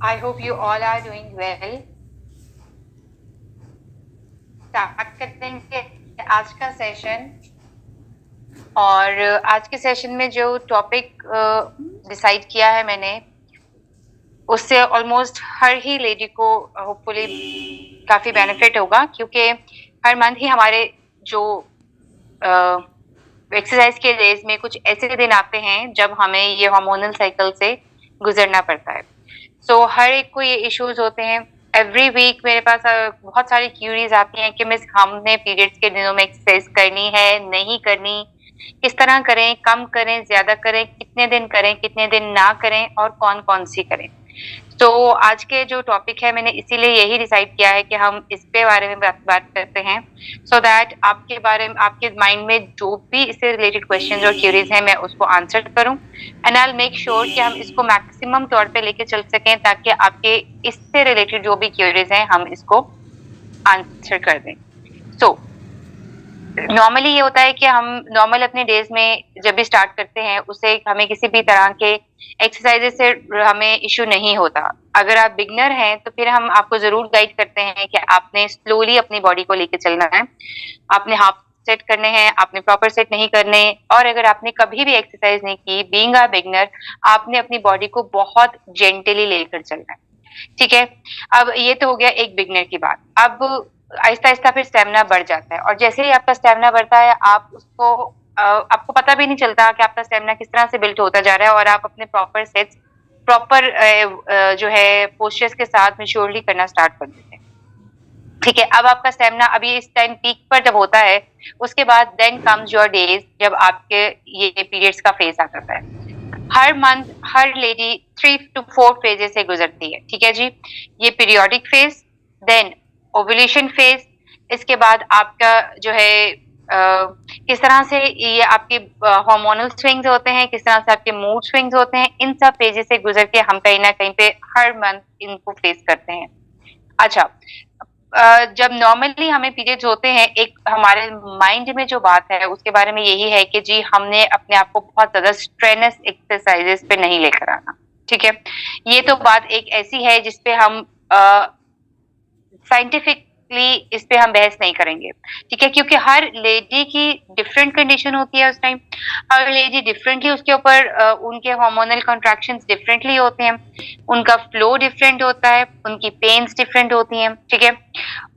I hope you all are doing well. Start करेंगे आज का सेशन। और आज के सेशन में जो टॉपिक डिसाइड किया है मैंने, उससे ऑलमोस्ट हर ही लेडी को होपफुली काफी बेनिफिट होगा, क्योंकि हर मंथ ही हमारे जो एक्सरसाइज के डेज में कुछ ऐसे दिन आते हैं जब हमें ये हार्मोनल साइकिल से गुजरना पड़ता है। सो हर एक को ये इश्यूज होते हैं। एवरी वीक मेरे पास बहुत सारी क्यूरीज आती हैं कि मिस हमने पीरियड्स के दिनों में एक्सरसाइज करनी है, नहीं करनी, किस तरह करें, कम करें, ज्यादा करें, कितने दिन करें, कितने दिन ना करें और कौन कौन सी करें। तो आज के जो टॉपिक है मैंने इसीलिए यही डिसाइड किया है कि हम इस पे बारे में बात करते हैं, सो दैट आपके बारे में, आपके माइंड में जो भी इससे रिलेटेड क्वेश्चंस और क्यूरीज हैं मैं उसको आंसर करूं, and I will make sure कि हम इसको मैक्सिमम तौर पे लेके चल सकें, ताकि आपके इससे रिलेटेड जो भी क्यूरीज हैं हम इसको आंसर कर दें। सो नॉर्मली ये होता है कि हम नॉर्मल अपने डेज में जब भी स्टार्ट करते हैं उससे हमें किसी भी तरह के एक्सरसाइजेस से हमें इश्यू नहीं होता। अगर आप बिगनर हैं तो फिर हम आपको जरूर गाइड करते हैं कि आपने स्लोली अपनी बॉडी को लेके चलना है, आपने हाफ सेट करने हैं, आपने प्रॉपर सेट नहीं करने, और अगर आपने कभी भी एक्सरसाइज नहीं की बीइंग अ बिगनर, आपने अपनी बॉडी को बहुत जेंटली लेकर चलना है। ठीक है, अब ये तो हो गया एक बिगनर की बात। अब आहिस्ता आहिस्ता फिर स्टेमिना बढ़ जाता है, और जैसे ही आपका स्टेमिना बढ़ता है आप उसको आपको पता भी नहीं चलता कि आपका स्टेमिना किस तरह से बिल्ड होता जा रहा है, और आप अपने प्रॉपर सेट्स, प्रॉपर जो है पोस्चर्स के साथ मैच्योरली करना स्टार्ट कर देते हैं। ठीक है, अब आपका स्टेमिना अभी इस टाइम पीक पर जब होता है, उसके बाद देन कम्स योर डेज जब आपके ये पीरियड्स का फेज आ जाता है। हर मंथ हर लेडी 3 to 4 फेजेस से गुजरती है। ठीक है जी, ये periodic phase, then ovulation phase, इसके बाद आपका जो है किस तरह से ये आपके हार्मोनल स्विंग्स होते हैं, किस तरह से आपके मूड स्विंग्स होते हैं, इन सब फेजेस से गुजर के हम कहीं ना कहीं पे हर मंथ इनको फेस करते हैं। अच्छा, जब नॉर्मली हमें पीरियड्स होते हैं, एक हमारे माइंड में जो बात है उसके बारे में यही है कि जी हमने अपने आप को बहुत ज्यादा स्ट्रेनस एक्सरसाइजेस पे नहीं लेकर आना। ठीक है, ये तो बात एक ऐसी है जिसपे हम साइंटिफिकली इस पे हम बहस नहीं करेंगे। ठीक है, क्योंकि हर लेडी की डिफरेंट कंडीशन होती है उस टाइम, हर लेडी डिफरेंटली उसके ऊपर उनके हार्मोनल कॉन्ट्रैक्शंस डिफरेंटली होते हैं, उनका फ्लो डिफरेंट होता है, उनकी पेन्स डिफरेंट होती हैं। ठीक है,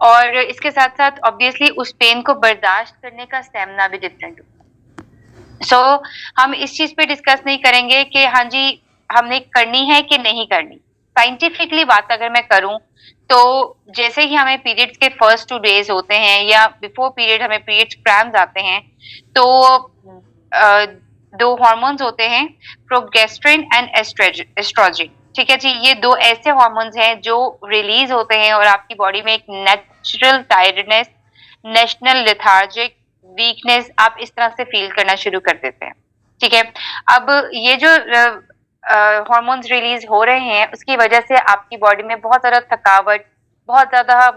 और इसके साथ साथ ऑब्वियसली उस पेन को बर्दाश्त करने का स्टेमिना भी डिफरेंट होता है। सो हम इस चीज पे डिस्कस नहीं करेंगे कि हाँ जी हमने करनी है कि नहीं करनी। साइंटिफिकली बात अगर मैं करूं तो जैसे ही हमें पीरियड्स के फर्स्ट 2 डेज होते हैं या बिफोर पीरियड हमें पीरियड्स क्रैम्स आते हैं, तो अ, 2 हार्मोन्स होते हैं, प्रोगेस्ट्रिन एंड एस्ट्रोजन। ठीक है जी, ये 2 ऐसे हार्मोन्स हैं जो रिलीज होते हैं और आपकी बॉडी में एक natural tiredness, national lethargic, weakness आप इस तरह से फील करना शुरू कर देते हैं। ठीक है, अब ये जो हार्मोन्स रिलीज हो रहे हैं उसकी वजह से आपकी बॉडी में बहुत ज्यादा थकावट, बहुत ज्यादा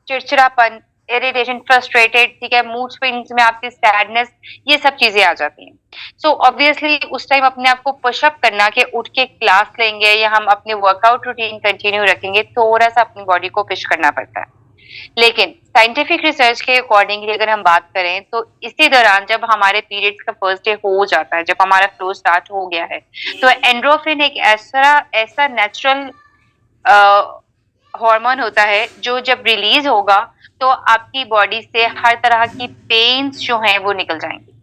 चिड़चिड़ापन, इरिटेशन, फ्रस्ट्रेटेड, ठीक है, मूड स्विंग्स में आपकी सैडनेस, ये सब चीजें आ जाती हैं। सो ऑब्वियसली उस टाइम अपने आप को पुशअप करना कि उठ के क्लास लेंगे या हम अपने वर्कआउट रूटीन कंटिन्यू रखेंगे, थोड़ा सा अपनी बॉडी को पुश करना पड़ता है। लेकिन साइंटिफिक रिसर्च के अकॉर्डिंगली अगर हम बात करें तो इसी दौरान जब हमारे पीरियड्स का फर्स्ट डे हो जाता है, जब हमारा फ्लो स्टार्ट हो गया है, तो एंड्रोफिन एक ऐसा ऐसा नेचुरल हार्मोन होता है जो जब रिलीज होगा तो आपकी बॉडी से हर तरह की पेन्स जो हैं वो निकल जाएंगी।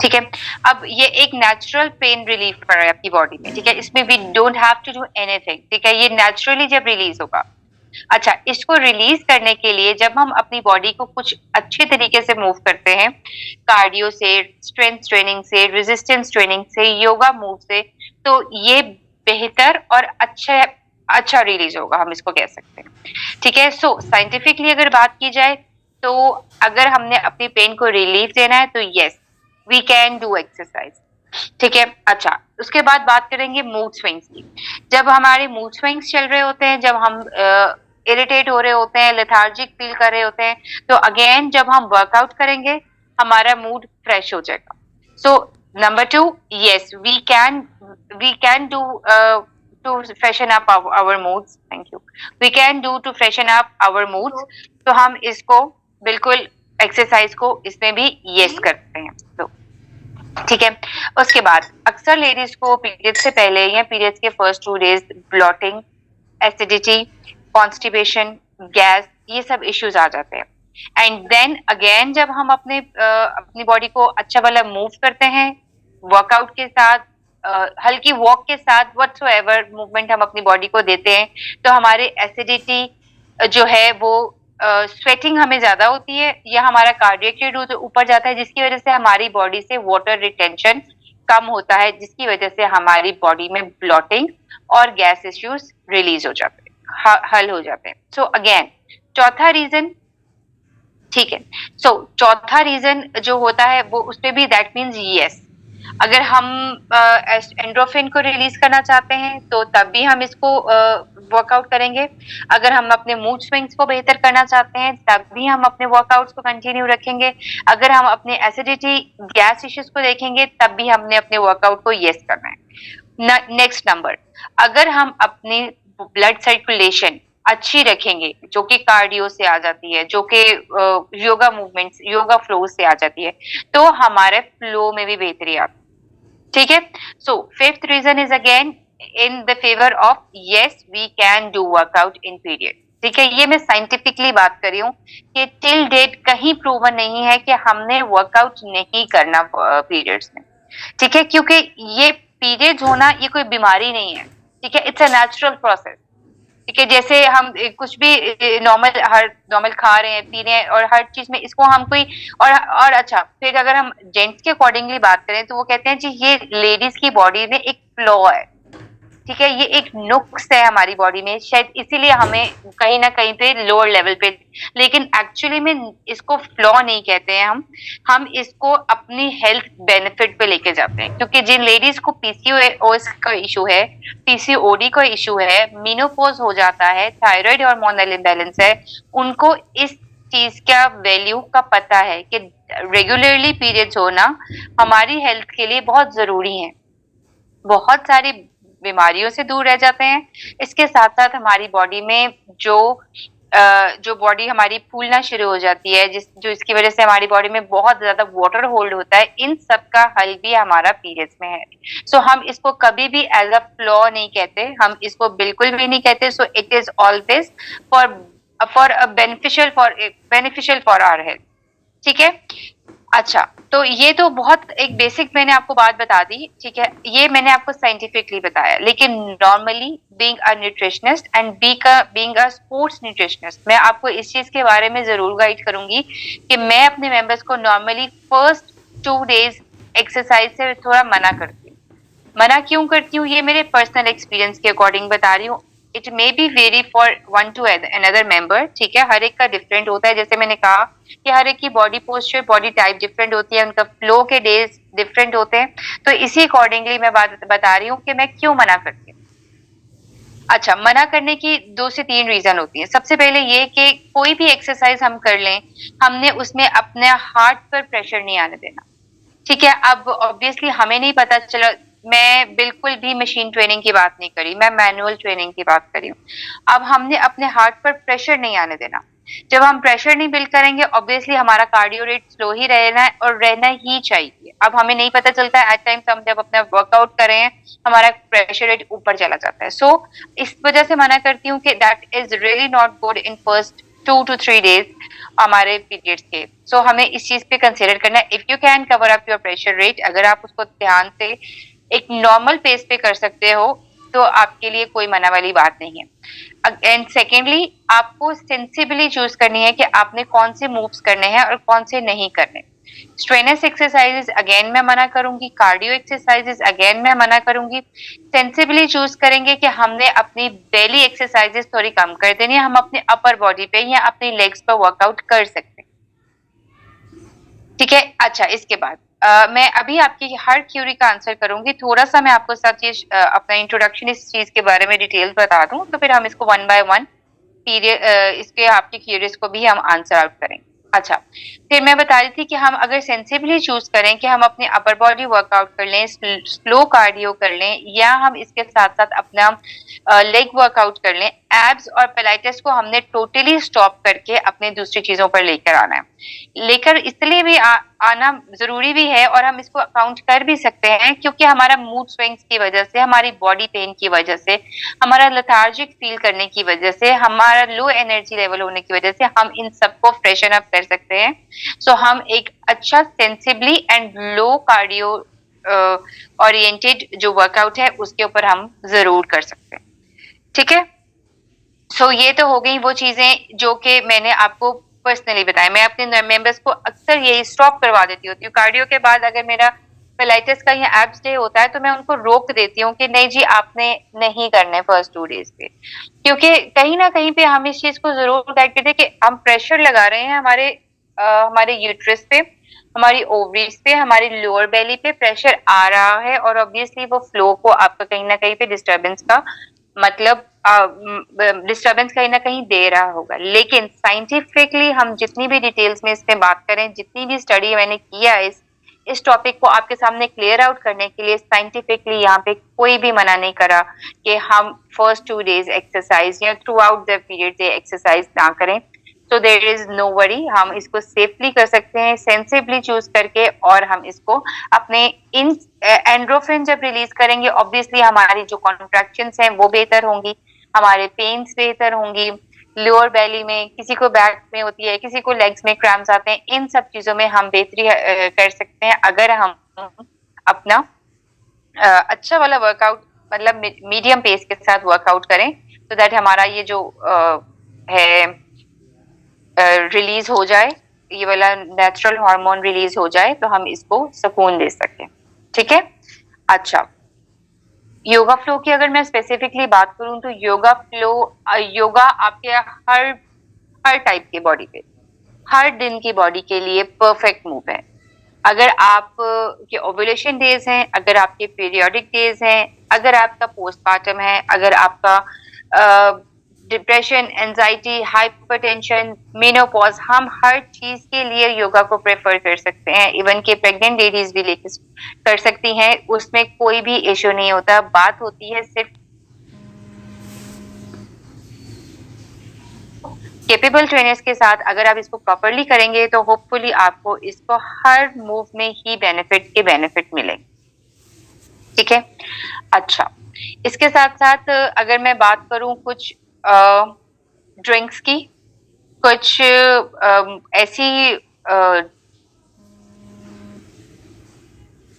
ठीक है, अब ये एक नेचुरल पेन रिलीफ कर रहा है आपकी बॉडी में। ठीक है, इसमें we don't have to do anything. ठीक है, ये नेचुरली जब रिलीज होगा। अच्छा, इसको रिलीज करने के लिए जब हम अपनी बॉडी को कुछ अच्छे तरीके से मूव करते हैं, कार्डियो से, स्ट्रेंथ ट्रेनिंग से, रेजिस्टेंस ट्रेनिंग से, योगा मूव से, तो ये बेहतर और अच्छा अच्छा रिलीज होगा, हम इसको कह सकते हैं। ठीक है, सो साइंटिफिकली अगर बात की जाए तो अगर हमने अपनी पेन को रिलीफ देना है तो yes we can do exercise. ठीक है, अच्छा उसके बाद बात करेंगे मूड स्विंग्स की। जब हमारे मूड स्विंग्स चल रहे होते हैं, जब हम इरिटेट हो रहे होते हैं, लेथार्जिक फील कर रहे होते हैं, तो अगेन जब हम वर्कआउट करेंगे हमारा मूड फ्रेश हो जाएगा। So number 2, yes we can do to freshen up our moods. Thank you. We can do to freshen up our moods. तो हम इसको बिल्कुल एक्सरसाइज को इसमें भी यस करते हैं। तो ठीक है। उसके बाद अक्सर लेडीज को पीरियड से पहले या पीरियड्स के first 2 days blotting, acidity, constipation, gas, ये सब इश्यूज आ जाते हैं। एंड देन अगेन जब हम अपनी बॉडी को अच्छा वाला मूव करते हैं वर्कआउट के साथ, हल्की वॉक के साथ, व्हाटसोएवर मूवमेंट हम अपनी बॉडी को देते हैं, तो हमारे एसिडिटी जो है वो स्वेटिंग हमें ज्यादा होती है या हमारा कार्डियक रेट ऊपर जाता है, जिसकी वजह से हमारी बॉडी से वाटर रिटेंशन कम होता है, जिसकी वजह से हमारी बॉडी में ब्लॉटिंग और गैस इश्यूज रिलीज हो जाते हैं, हल हो जाते हैं। सो अगेन चौथा रीजन, ठीक है। सो चौथा रीजन जो होता है वो उसपे भी दैट मीन्स यस, अगर हम एंड्रोफिन को रिलीज करना चाहते हैं तो तब भी हम इसको वर्कआउट करेंगे। अगर हम अपने मूड स्विंग्स को बेहतर करना चाहते हैं तब भी हम अपने वर्कआउट्स को कंटिन्यू रखेंगे। अगर हम अपने एसिडिटी गैस इश्यूज को देखेंगे तब भी हमने अपने वर्कआउट को यस करना है। नेक्स्ट नंबर, अगर हम अपनी ब्लड सर्कुलेशन अच्छी रखेंगे, जो कि कार्डियो से आ जाती है, जो कि योगा मूवमेंट्स, योगा फ्लो से आ जाती है, तो हमारे फ्लो में भी बेहतरी आती है। ठीक है। So fifth reason is again in the favour of yes we can do workout in period. ठीक है, ये मैं साइंटिफिकली बात कर रही हूँ कि टिल डेट कहीं प्रूवन नहीं है कि हमने वर्कआउट नहीं करना पीरियड्स में। ठीक है, क्योंकि ये पीरियड्स होना ये कोई बीमारी नहीं है। ठीक है, इट्स अ नेचुरल प्रोसेस। ठीक है, जैसे हम कुछ भी नॉर्मल खा रहे हैं, पी रहे हैं, और हर चीज में इसको हम कोई और अच्छा, फिर अगर हम जेंट्स के अकॉर्डिंगली बात करें तो वो कहते हैं जी ये लेडीज की बॉडी में एक फ्लॉ है। ठीक है, ये एक नुक्स है हमारी बॉडी में, शायद इसीलिए हमें कहीं ना कहीं पे लोअर लेवल पे, लेकिन एक्चुअली में इसको फ्लॉ नहीं कहते हैं हम इसको अपनी हेल्थ बेनिफिट पे लेके जाते हैं। क्योंकि जिन लेडीज को पीसीओएस का इशू है, पीसीओडी का इशू है, मेनोपॉज हो जाता है, थायराइड हार्मोनल इम्बैलेंस है, उनको इस चीज का वैल्यू का पता है कि रेगुलरली पीरियड्स होना हमारी हेल्थ के लिए बहुत जरूरी है। बहुत सारी बीमारियों से दूर रह जाते हैं। इसके साथ साथ हमारी बॉडी में जो बॉडी हमारी फूलना शुरू हो जाती है, जो इसकी वजह से हमारी बॉडी में बहुत ज्यादा वाटर होल्ड होता है, इन सब का हल भी हमारा पीरियड्स में है। सो हम इसको कभी भी एज अ फ्लॉ नहीं कहते, हम इसको बिल्कुल भी नहीं कहते। So it is always for beneficial for our health. ठीक है, अच्छा, तो ये तो बहुत एक बेसिक मैंने आपको बात बता दी। ठीक है, ये मैंने आपको साइंटिफिकली बताया, लेकिन normally being a nutritionist and being a sports nutritionist, मैं आपको इस चीज के बारे में जरूर गाइड करूंगी कि मैं अपने मेंबर्स को नॉर्मली फर्स्ट 2 डेज एक्सरसाइज से थोड़ा मना करती हूँ। मना क्यों करती हूँ, ये मेरे पर्सनल एक्सपीरियंस के अकॉर्डिंग बता रही हूँ। It may be very for one two another member. ठीक है, हर एक का डिफरेंट होता है। जैसे मैंने कहा कि हर एक की body posture, body type different होती है, उनका फ्लो के डेज डिफरेंट होते हैं। तो इसी अकॉर्डिंगली मैं बात बता रही हूँ कि मैं क्यों मना करती हूँ। अच्छा, मना करने की 2 से 3 रीजन होती है। सबसे पहले ये कि कोई भी एक्सरसाइज हम कर लें, हमने उसमें अपने हार्ट पर प्रेशर नहीं आने देना। ठीक है, अब ऑब्वियसली हमें नहीं पता चला, मैं बिल्कुल भी मशीन ट्रेनिंग की बात नहीं करी, मैं मैनुअल ट्रेनिंग की बात करी हूँ। अब हमने अपने हार्ट पर प्रेशर नहीं आने देना। जब हम प्रेशर नहीं बिल्ड करेंगे, ऑब्वियसली हमारा कार्डियो रेट स्लो ही रहना है, और रहना ही चाहिए। अब हमें नहीं पता चलता है, एट टाइम्स हम जब अपना वर्कआउट कर रहे हैं हमारा प्रेशर रेट ऊपर चला जाता है। सो इस वजह से मना करती हूँ कि that is really not good in first 2 to 3 days हमारे पीरियड्स के। सो हमें इस चीज पे कंसिडर करना है। If you can cover up your pressure rate, अगर आप उसको ध्यान से एक नॉर्मल पेस पे कर सकते हो तो आपके लिए कोई मना वाली बात नहीं है। एंड सेकेंडली, आपको सेंसिबली चूज करनी है कि आपने कौन से मूव्स करने हैं और कौन से नहीं करने। स्ट्रेनस एक्सरसाइजेस अगेन मैं मना करूंगी, कार्डियो एक्सरसाइजेस अगेन मैं मना करूंगी। सेंसिबली चूज करेंगे कि हमने अपनी डेली एक्सरसाइजेस थोड़ी कम कर देनी है, हम अपने अपर बॉडी पे या अपनी लेग्स पर वर्कआउट कर सकते हैं। ठीक है, अच्छा, इसके बाद मैं अभी आपकी हर क्यूरी का आंसर करूंगी। थोड़ा सा मैं आपको साथ ये अपना इंट्रोडक्शन इस चीज के बारे में डिटेल्स बता दूं, तो फिर हम इसको 1 by 1 पीरियड इसके आपकी क्यूरीज को भी हम आंसर आउट करेंगे। अच्छा, फिर मैं बता रही थी कि हम अगर सेंसिबली चूज करें कि हम अपनी अपर बॉडी वर्कआउट कर लें, स्लो कार्डियो कर लें, या हम इसके साथ साथ अपना लेग वर्कआउट कर लें, एब्स और पिलाटेस को हमने टोटली स्टॉप करके अपने दूसरी चीजों पर लेकर आना है। लेकर इसलिए भी आना जरूरी भी है, और हम इसको काउंट कर भी सकते हैं, क्योंकि हमारा मूड स्विंग्स की वजह से, हमारी बॉडी पेन की वजह से, हमारा लेथार्जिक फील करने की वजह से, हमारा लो एनर्जी लेवल होने की वजह से हम इन सबको फ्रेशन अप कर सकते हैं। सो हम एक अच्छा sensibly and low cardio oriented जो वर्कआउट है उसके ऊपर हम जरूर कर सकते हैं। ठीक है, सो ये तो हो गई वो चीजें जो कि मैंने आपको पर्सनली बताया। मैं अपने मेंबर्स को अक्सर यही स्टॉप करवा देती होती हूँ कार्डियो के बाद। अगर मेरा पिलाटेस का या एब्स डे होता है तो मैं उनको रोक देती हूँ कि नहीं जी, आपने नहीं करने फर्स्ट 2 डेज पे, क्योंकि कहीं ना कहीं पे हम इस चीज को जरूर गाइड करते हैं कि हम प्रेशर लगा रहे हैं हमारे यूट्रस पे, हमारी ओवरीज पे, हमारी लोअर बेली पे प्रेशर आ रहा है, और ऑब्वियसली वो फ्लो को आपका कहीं ना कहीं पे डिस्टरबेंस का मतलब डिस्टरबेंस कहीं ना कहीं दे रहा होगा। लेकिन साइंटिफिकली हम जितनी भी डिटेल्स में इसमें बात करें, जितनी भी स्टडी मैंने किया इस टॉपिक को आपके सामने क्लियर आउट करने के लिए, साइंटिफिकली यहाँ पे कोई भी मना नहीं करा कि हम फर्स्ट 2 डेज एक्सरसाइज या throughout the period exercise ना करें। So there is no worry, हम इसको सेफली कर सकते हैं सेंसिबली चूज करके, और हम इसको अपने इन एंड्रोफिन जब रिलीज करेंगे, ऑब्वियसली हमारी जो कॉन्ट्रैक्शंस हैं वो बेहतर होंगी, हमारे पेन्स बेहतर होंगी, लोअर बेली में, किसी को बैक में होती है, किसी को लेग्स में क्रैम्प्स आते हैं, इन सब चीजों में हम बेहतरी कर सकते हैं अगर हम अपना अच्छा वाला वर्कआउट, मतलब मीडियम पेस के साथ वर्कआउट करें, तो दैट हमारा ये जो है रिलीज हो जाए, ये वाला नेचुरल हार्मोन रिलीज हो जाए, तो हम इसको सुकून दे सकें। ठीक है, अच्छा, योगा फ्लो की अगर मैं स्पेसिफिकली बात करूं तो योगा आपके हर टाइप के बॉडी पे, हर दिन की बॉडी के लिए परफेक्ट मूव है। अगर आप के ओव्यूलेशन डेज हैं, अगर आपके पीरियोडिक डेज हैं, अगर आपका पोस्टमार्टम है, अगर आपका डिप्रेशन, एंजाइटी, हाइपरटेंशन, मेनोपॉज, हम हर चीज के लिए योगा को प्रेफर कर सकते हैं। इवन के प्रेग्नेंट लेडीज भी लेकर कर सकती हैं, उसमें कोई भी इश्यू नहीं होता। बात होती है सिर्फ केपेबल ट्रेनर्स के साथ। अगर आप इसको प्रॉपरली करेंगे तो होपफुली आपको इसको हर मूव में ही बेनिफिट मिलेंगे। ठीक है, अच्छा, इसके साथ साथ अगर मैं बात करूं कुछ ड्रिंक्स की, कुछ ऐसी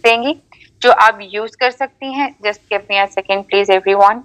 देंगी जो आप यूज कर सकती हैं। Just give me a second please everyone.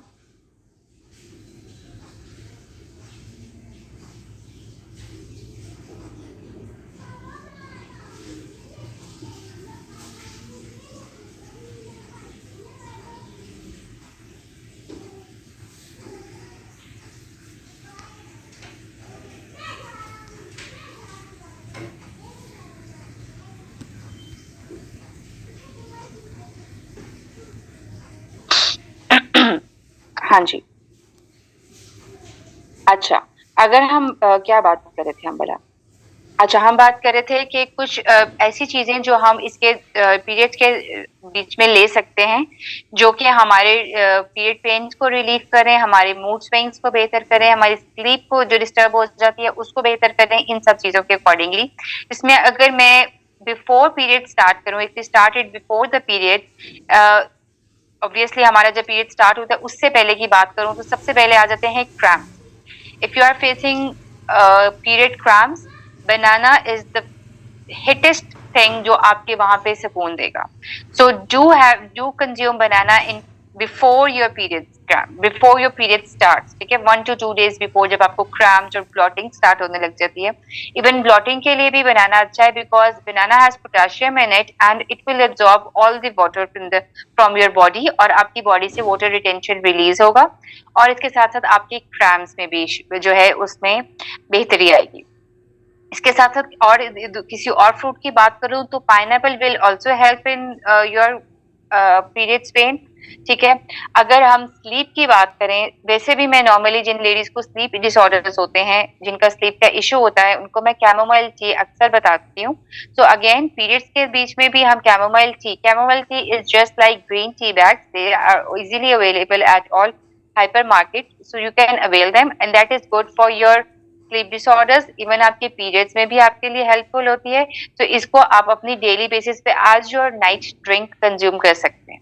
हाँ जी, अच्छा, अगर हम क्या बात कर रहे थे हम बड़ा, अच्छा, हम बात कर रहे थे कि कुछ ऐसी चीजें जो हम इसके पीरियड के बीच में ले सकते हैं, जो कि हमारे पीरियड पेन्स को रिलीव करें, हमारे मूड स्विंग्स को बेहतर करें, हमारी स्लीप को जो डिस्टर्ब हो जाती है उसको बेहतर करें, इन सब चीजों के अकॉर्डिंगली। इसमें अगर मैं बिफोर पीरियड स्टार्ट करूं, if started before the period, obviously हमारा जब पीरियड स्टार्ट होता है उससे पहले की बात करूं तो सबसे पहले आ जाते हैं cramp. If you are facing period cramps, banana is the healthiest thing जो आपके वहां पे सुकून देगा। So do consume banana in before your period start. ठीक है, 1 to 2 days बिफोर, जब आपको क्रैम्प्स और ब्लॉटिंग स्टार्ट होने लग जाती है। इवन ब्लॉटिंग के लिए भी बनाना अच्छा है, because banana has potassium in it and it will absorb all the water from your body, और आपकी बॉडी से वाटर रिटेंशन रिलीज होगा, और इसके साथ साथ आपके क्रैम्प्स में भी जो है उसमें बेहतरी आएगी। इसके साथ साथ और किसी और फ्रूट की बात करूं तो pineapple will also help in your periods pain, ठीक है। अगर हम स्लीप की बात करें, वैसे भी मैं नॉर्मली जिन लेडीज को स्लीप डिसऑर्डर्स होते हैं, जिनका स्लीप का इशू होता है, उनको मैं कैमोमाइल टी अक्सर बताती हूँ। सो अगेन पीरियड्स के बीच में भी हम chamomile tea is just like green tea bags, they are easily available at all hyper market, so you can avail them and that is good for your sleep disorders. Even आपके periods में भी आपके लिए helpful होती है। तो इसको आप अपनी डेली बेसिस पे आज और नाइट ड्रिंक कंज्यूम कर सकते हैं,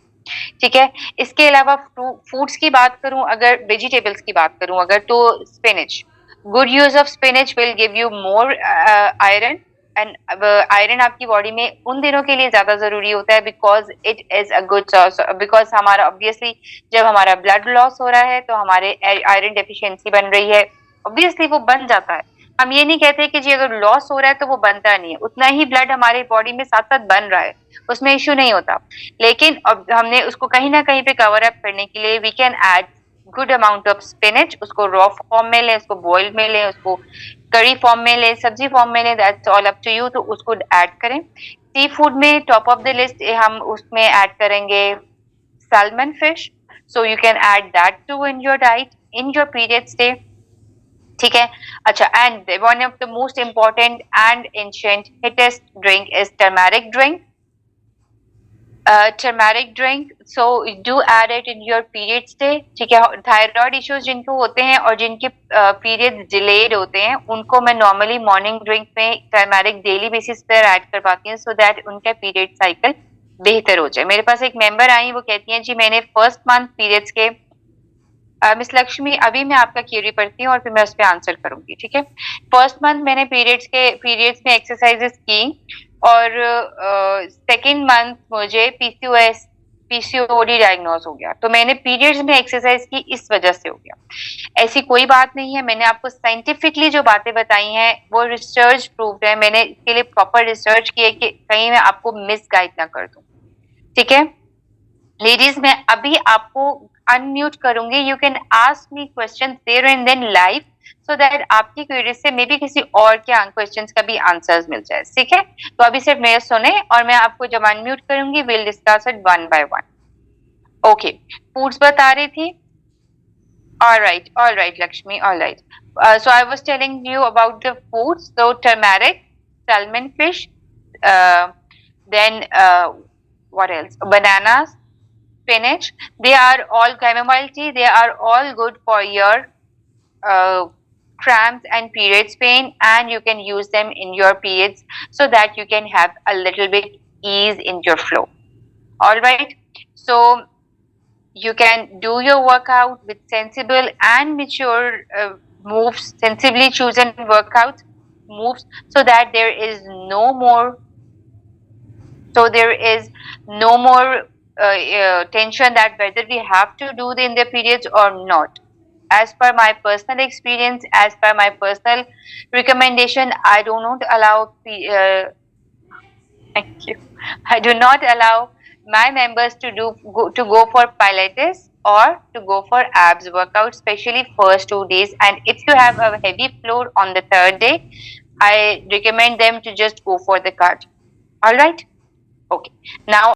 ठीक है। इसके अलावा फूड्स की बात करूं, अगर वेजिटेबल्स की बात करूं अगर, तो spinach, good use of spinach will give you more iron, and iron आपकी बॉडी में उन दिनों के लिए ज्यादा जरूरी होता है because it is a good source, because हमारा ऑब्वियसली जब हमारा ब्लड लॉस हो रहा है तो हमारे आयरन डेफिशिएंसी बन रही है, ऑब्वियसली वो बन जाता है। हम ये नहीं कहते कि जी अगर लॉस हो रहा है तो वो बनता नहीं है, उतना ही ब्लड हमारे बॉडी में साथ साथ बन रहा है, उसमें इश्यू नहीं होता। लेकिन अब हमने उसको कहीं ना कहीं पे कवर अप करने के लिए we can add good amount of spinach, उसको रॉ फॉर्म में लें, उसको बॉइल्ड में लें, उसको करी फॉर्म में लें, सब्जी फॉर्म में लें, that's all up to you. तो उसको ऐड करें। सी फूड में टॉप ऑफ द लिस्ट हम उसमें ऐड करेंगे salmon fish, so you can add that to in your diet in your periods day, ठीक है। अच्छा, and one of the most important and ancient healthiest drink is turmeric drink, turmeric drink, so do add it in your periods day, ठीक है। Thyroid issues जिनको होते हैं और जिनके पीरियड्स डिलेड होते हैं, उनको मैं नॉर्मली मॉर्निंग ड्रिंक में टर्मेरिक डेली बेसिस पर ऐड करवाती हूँ, सो दैट उनका पीरियड साइकिल बेहतर हो जाए। मेरे पास एक मेंबर आई, वो कहती हैं जी मैंने फर्स्ट मंथ पीरियड्स के, मिस लक्ष्मी अभी मैं आपका क्वेरी पढ़ती हूँ और फिर मैं उस पर आंसर करूंगी, ठीक है। फर्स्ट मंथ मैंने पीरियड्स में एक्सरसाइजेस की और सेकेंड मंथ मुझे पीसीओडी डायग्नोज हो गया, तो मैंने पीरियड्स में एक्सरसाइज की इस वजह से हो गया। ऐसी कोई बात नहीं है, मैंने आपको साइंटिफिकली जो बातें बताई हैं वो रिसर्च प्रूव्ड है, मैंने इसके लिए प्रॉपर रिसर्च की है कि कहीं मैं आपको मिस गाइड ना कर दूं, ठीक है। लेडीज मैं अभी आपको अनम्यूट करूंगी, you can ask me question there and then live, so that आपकी क्वेरी से मे बी किसी और के क्वेश्चंस का भी आंसर्स मिल जाए, ठीक है। तो अभी सिर्फ मेरे सुने और मैं आपको जब अनम्यूट करूंगी will discuss it one by one. Okay, foods बता रही थी, all right Lakshmi, all right. So I was telling you about the foods, so turmeric, salmon fish, then what else, bananas, spinach, they are all chamomile tea, they are all good for your cramps and periods pain, and you can use them in your periods so that you can have a little bit ease in your flow. All right, so you can do your workout with sensible and mature moves, sensibly chosen workout moves, so that there is no more tension that whether we have to do in the periods or not. As per my personal experience, as per my personal recommendation, I do not allow thank you, I do not allow my members to go for Pilates or to go for abs workout, especially first 2 days. And if you have a heavy floor on the third day, I recommend them to just go for the cardio. All right. Okay. Now